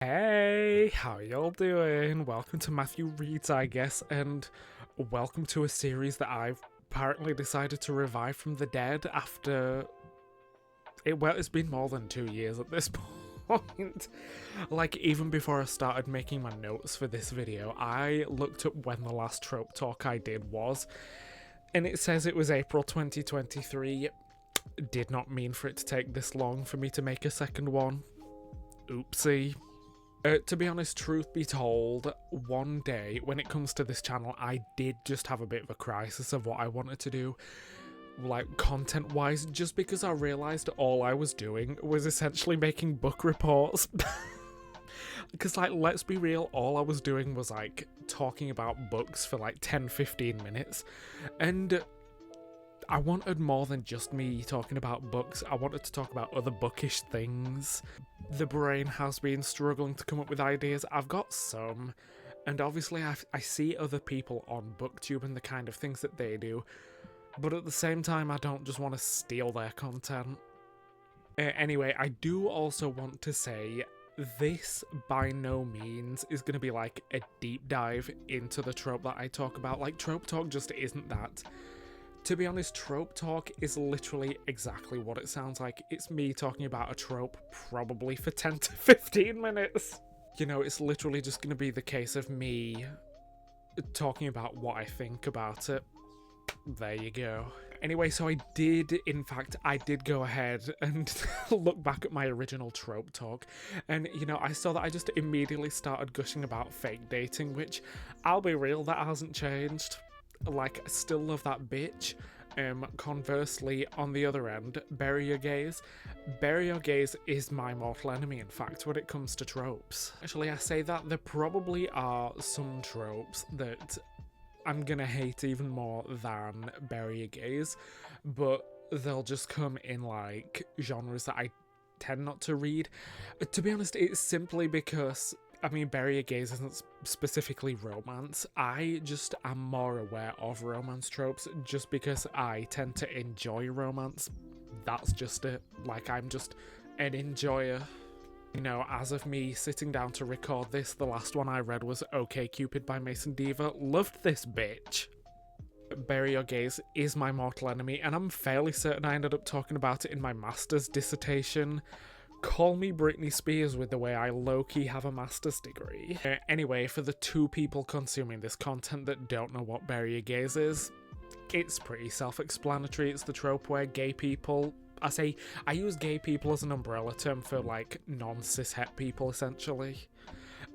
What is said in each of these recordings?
Hey, how y'all doing? Welcome to Matthew Reads, I guess, and welcome to a series that I've apparently decided to revive from the dead after... it's been more than 2 years at this point. Like, even before I started making my notes for this video, I looked up when the last Trope Talk I did was, and it says it was April 2023. Did not mean for it to take this long for me to make a second one. Oopsie. To be honest, truth be told, one day when it comes to this channel, I did just have a bit of a crisis of what I wanted to do, like content-wise, just because I realised all I was doing was essentially making book reports. Because, like, let's be real, all I was doing was, like, talking about books for, like, 10-15 minutes, and I wanted more than just me talking about books. I wanted to talk about other bookish things. The brain has been struggling to come up with ideas. I've got some, and obviously I see other people on booktube and the kind of things that they do, but at the same time I don't just want to steal their content. Anyway, I do also want to say this by no means is going to be like a deep dive into the trope that I talk about. Like, Trope Talk just isn't that. To be honest, Trope Talk is literally exactly what it sounds like. It's me talking about a trope probably for 10 to 15 minutes. You know, it's literally just going to be the case of me talking about what I think about it. There you go. Anyway, so I did go ahead and look back at my original Trope Talk, and, you know, I saw that I just immediately started gushing about fake dating, which, I'll be real, that hasn't changed. Like, I still love that bitch. Conversely, on the other end, bury your gaze. Bury your gaze is my mortal enemy, in fact, when it comes to tropes. Actually, I say that there probably are some tropes that I'm gonna hate even more than bury your gaze, but they'll just come in, like, genres that I tend not to read. To be honest, it's simply because, I mean, bury your gaze isn't specifically romance. I just am more aware of romance tropes just because I tend to enjoy romance. That's just it. Like, I'm just an enjoyer. You know, as of me sitting down to record this, the last one I read was OK Cupid by Mason Diva. Loved this bitch. Bury Your Gaze is my mortal enemy, and I'm fairly certain I ended up talking about it in my master's dissertation. Call me Britney Spears with the way I low-key have a master's degree. Anyway, for the two people consuming this content that don't know what bury your gaze is, it's pretty self-explanatory. It's the trope where gay people, I use gay people as an umbrella term for, like, non-cis-het people, essentially,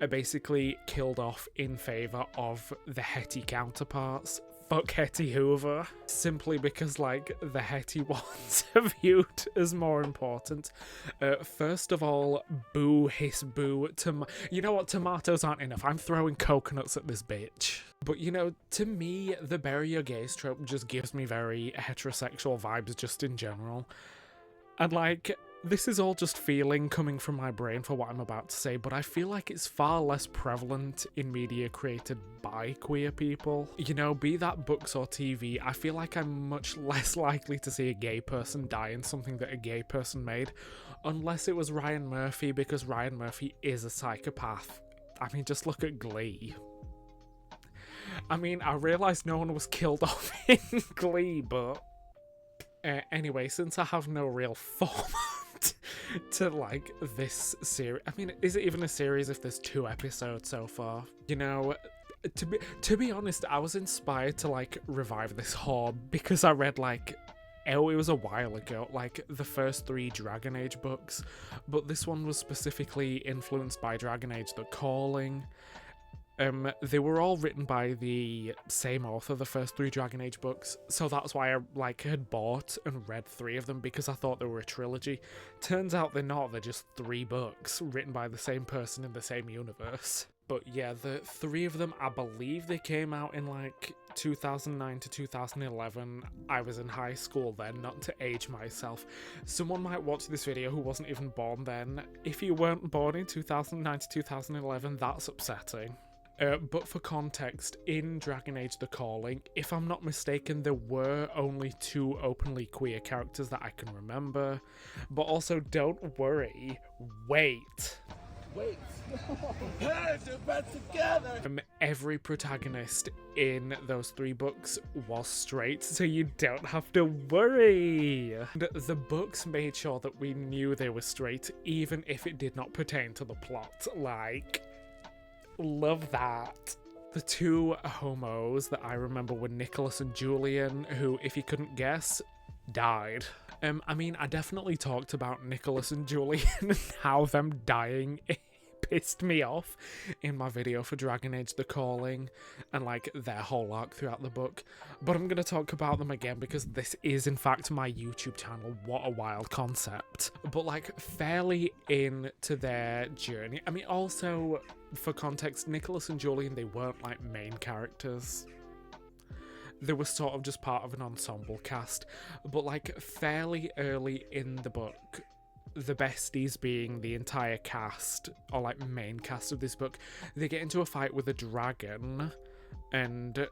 are basically killed off in favour of the hetty counterparts. Fuck Hetty Hoover, simply because, like, the hetty ones are viewed as more important. First of all, boo, hiss, boo. You know what? Tomatoes aren't enough. I'm throwing coconuts at this bitch. But, you know, to me, the bury your gaze trope just gives me very heterosexual vibes just in general. And, like, this is all just feeling coming from my brain for what I'm about to say, but I feel like it's far less prevalent in media created by queer people. You know, be that books or TV, I feel like I'm much less likely to see a gay person die in something that a gay person made, unless it was Ryan Murphy, because Ryan Murphy is a psychopath. I mean, just look at Glee. I mean, I realise no one was killed off in Glee, but... anyway, since I have no real format to, like, this series, I mean, is it even a series if there's 2 episodes so far? You know, to be honest, I was inspired to, like, revive this hobby because I read, like, it was a while ago, like, the first 3 Dragon Age books, but this one was specifically influenced by Dragon Age The Calling. They were all written by the same author, the first 3 Dragon Age books, so that's why I, like, had bought and read 3 of them, because I thought they were a trilogy. Turns out they're not, they're just 3 books written by the same person in the same universe. But yeah, the 3 of them, I believe they came out in, like, 2009 to 2011. I was in high school then, not to age myself. Someone might watch this video who wasn't even born then. If you weren't born in 2009 to 2011, that's upsetting. But for context, in Dragon Age The Calling, if I'm not mistaken, there were only 2 openly queer characters that I can remember. But also, don't worry, wait. Wait. Prepare to band together. Every protagonist in those 3 books was straight, so you don't have to worry. And the books made sure that we knew they were straight, even if it did not pertain to the plot. Like, love that. The 2 homos that I remember were Nicholas and Julian, who, if you couldn't guess, died. I mean, I definitely talked about Nicholas and Julian and how them dying pissed me off in my video for Dragon Age The Calling and like their whole arc throughout the book, but I'm gonna talk about them again because this is in fact my YouTube channel. What a wild concept. But like fairly into their journey, I mean, also for context, Nicholas and Julian, they weren't like main characters. They were sort of just part of an ensemble cast, but like fairly early in the book, the besties being the entire cast, or like main cast of this book, they get into a fight with a dragon, and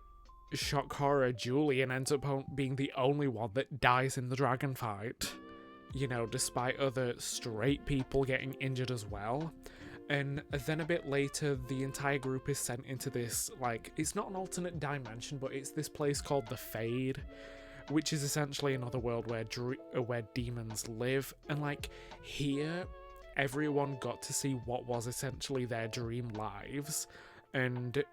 shock horror, Julian ends up being the only one that dies in the dragon fight, you know, despite other straight people getting injured as well. And then a bit later, the entire group is sent into this, like, it's not an alternate dimension, but it's this place called the Fade, which is essentially another world where demons live. And like here, everyone got to see what was essentially their dream lives. And,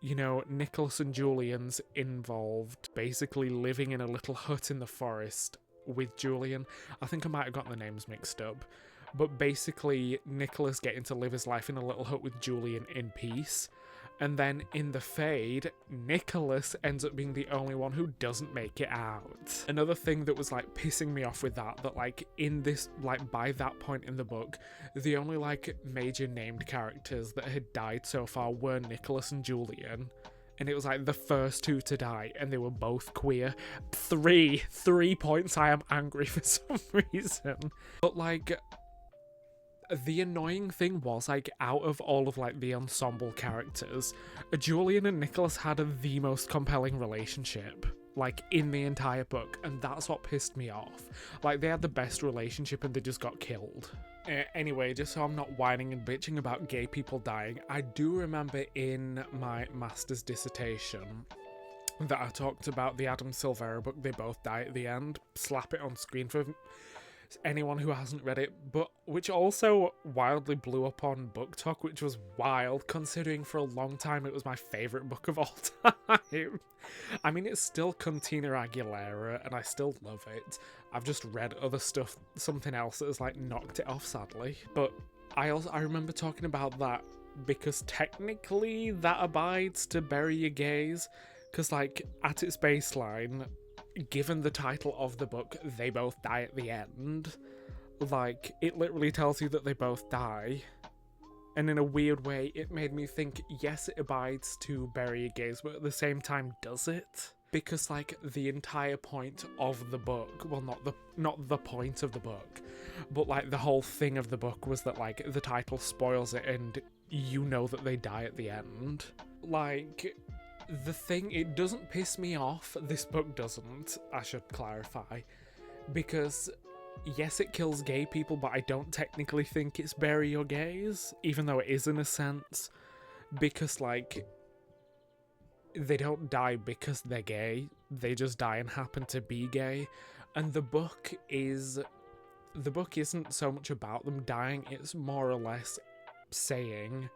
you know, Nicholas and Julian's involved basically living in a little hut in the forest with Julian. I think I might have gotten the names mixed up. But basically, Nicholas getting to live his life in a little hut with Julian in peace. And then in the Fade, Nicholas ends up being the only one who doesn't make it out. Another thing that was like pissing me off with that like in this, like by that point in the book, the only like major named characters that had died so far were Nicholas and Julian. And it was like the first 2 to die, and they were both queer. 3 points I am angry for some reason. But like, the annoying thing was, like, out of all of, like, the ensemble characters, Julian and Nicholas had the most compelling relationship, like, in the entire book, and that's what pissed me off. Like, they had the best relationship and they just got killed. Anyway, just so I'm not whining and bitching about gay people dying, I do remember in my master's dissertation that I talked about the Adam Silvera book, They Both Die at the End. Slap it on screen for anyone who hasn't read it, but which also wildly blew up on Book Talk, which was wild considering for a long time it was my favourite book of all time. I mean, it's still Cantina Aguilera and I still love it. I've just read other stuff, something else that has like knocked it off sadly. But I remember talking about that because technically that abides to Bury Your Gays, because like at its baseline, given the title of the book, They Both Die at the End, like, it literally tells you that they both die. And in a weird way, it made me think, yes, it abides to Bury Your Gays, but at the same time, does it? Because, like, the entire point of the book, well, not the point of the book, but, like, the whole thing of the book was that, like, the title spoils it and you know that they die at the end. Like, the thing, it doesn't piss me off, this book doesn't, I should clarify, because yes, it kills gay people, but I don't technically think it's Bury Your Gays, even though it is in a sense, because like, they don't die because they're gay, they just die and happen to be gay, and the book isn't so much about them dying, it's more or less saying,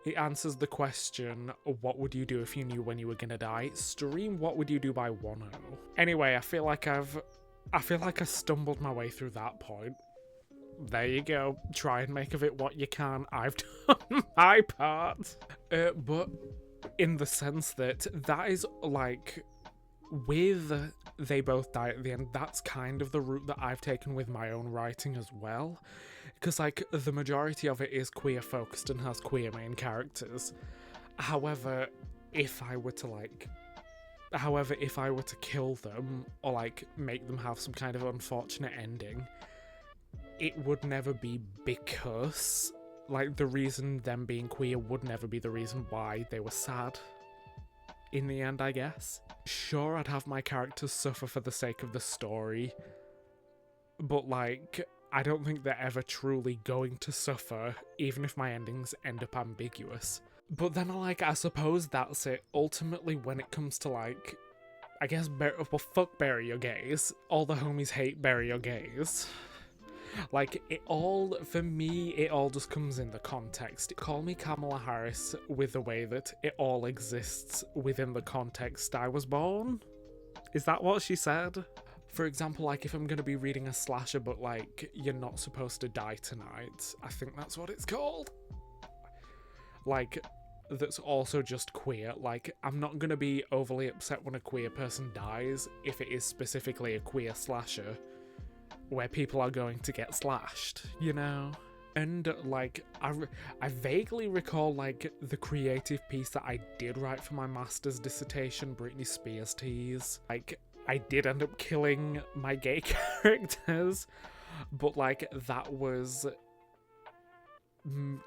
it answers the question, what would you do if you knew when you were gonna die? Stream What Would You Do by Wano. Anyway, I feel like I stumbled my way through that point. There you go. Try and make of it what you can. I've done my part. But in the sense that is like, with They Both Die at the End, that's kind of the route that I've taken with my own writing as well. Because, like, the majority of it is queer focused and has queer main characters. However, if I were to kill them, or, like, make them have some kind of unfortunate ending, it would never be because, like, the reason them being queer would never be the reason why they were sad. In the end, I guess. Sure, I'd have my characters suffer for the sake of the story, but, like, I don't think they're ever truly going to suffer, even if my endings end up ambiguous. But then, like, I suppose that's it. Ultimately, when it comes to, like, I guess, well, fuck bury your gays. All the homies hate bury your gays. Like, for me, it all just comes in the context. Call me Kamala Harris with the way that it all exists within the context I was born. Is that what she said? For example, like, if I'm gonna be reading a slasher but, like, you're not supposed to die tonight, I think that's what it's called. Like, that's also just queer. Like, I'm not gonna be overly upset when a queer person dies if it is specifically a queer slasher where people are going to get slashed, you know? And, like, I vaguely recall, like, the creative piece that I did write for my master's dissertation, Britney Spears tease. Like, I did end up killing my gay characters, but, like, that was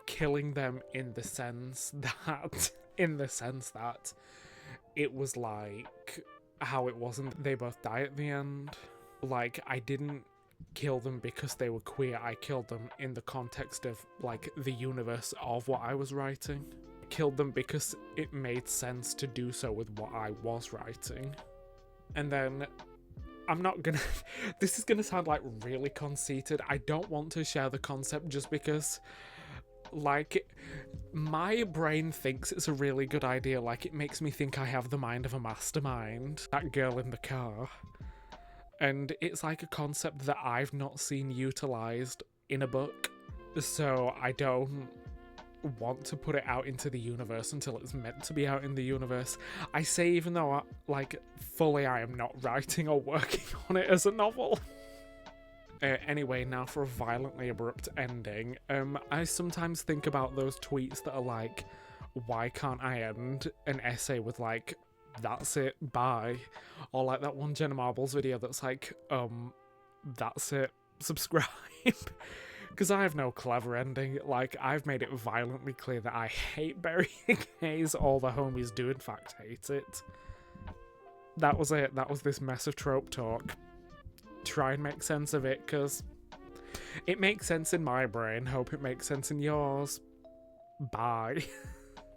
killing them in the sense that it was like how it wasn't they both die at the end. Like, I didn't kill them because they were queer, I killed them in the context of, like, the universe of what I was writing. I killed them because it made sense to do so with what I was writing. And then I'm not gonna this is gonna sound like really conceited. I don't want to share the concept just because, like, my brain thinks it's a really good idea. Like, it makes me think I have the mind of a mastermind. That girl in the car. And it's like a concept that I've not seen utilised in a book. So I don't want to put it out into the universe until it's meant to be out in the universe. I say even though, fully I am not writing or working on it as a novel. Anyway, now for a violently abrupt ending. I sometimes think about those tweets that are like, why can't I end an essay with, like, that's it, bye? Or like that one Jenna Marbles video that's like, that's it, subscribe. Because I have no clever ending. Like, I've made it violently clear that I hate burying gays. All the homies do in fact hate it. That was it. That was this mess of trope talk. Try and make sense of it, because it makes sense in my brain. Hope it makes sense in yours. Bye.